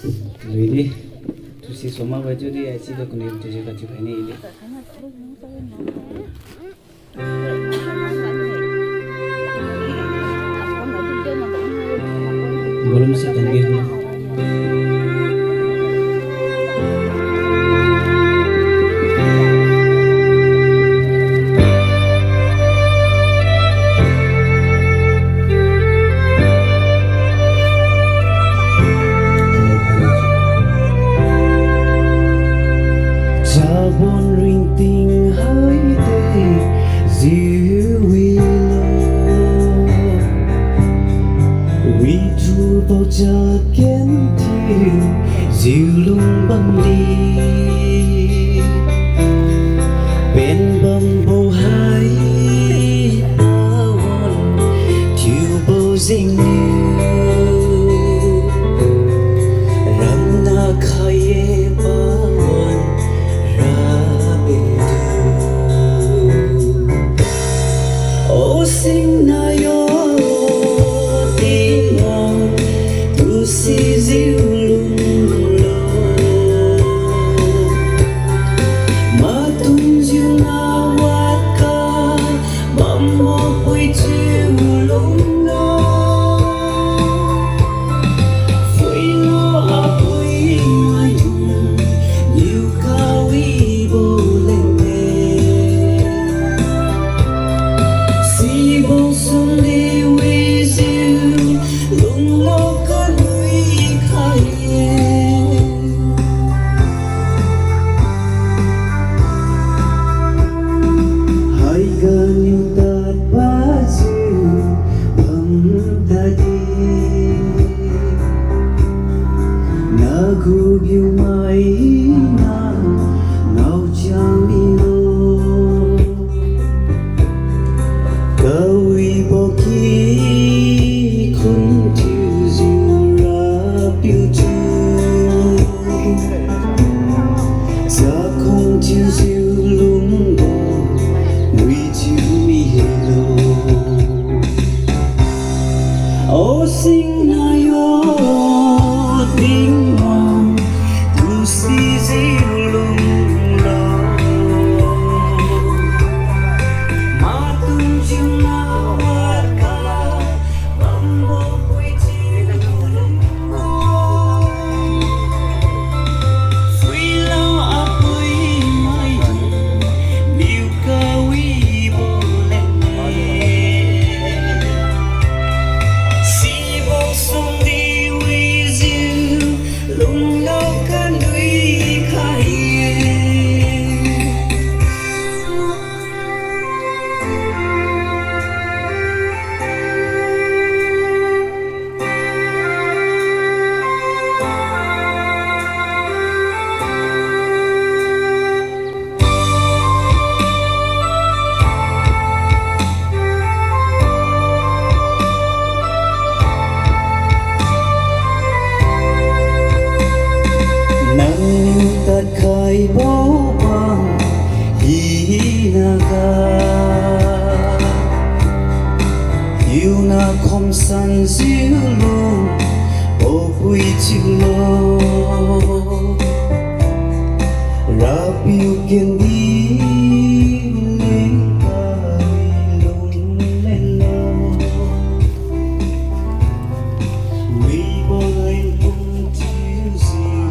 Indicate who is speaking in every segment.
Speaker 1: rồi đi tôi sẽ số mà vậy chứ đi ai chỉ được con em tôi sẽ cả chụp hình này đi belum sih tadi Jabon rinting hai te ziwi we thu bao giờ kiến thiêu diều lung băng đi bên bầm bầu hai bao thiêu bao dinh ram na khaye bawan ra bên ô sinh na yo si diu lung lo ma tung diu na wat ka bam mo pui diu lung lo pui lo a pui mai dung diu ka wi bo lên me si bo sum li wi diu lung lo Gu yêu mai na ngao chang đi lo câu y bo ki kun chiu ziu ra piu chu za không chiu ziu lung bo nguy chiu mi hello ô sinh na yo tình hoàng tu si diu lung lo ma tung chiu na wat ka bam bo pui chiu lung lo pui lo a pui mai diu ka wi bo lên me si bo sung đi wi diu lung lo kan lui khai tất khai bố quang hi na ga yêu na không san diu lo ô bui chiu lo ra piu kiên đi lên cài lung lên lo we boy cùng chiu diu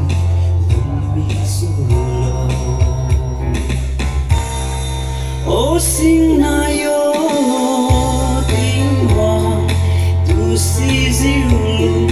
Speaker 1: ô sinh na yo tình hoàng tu si diu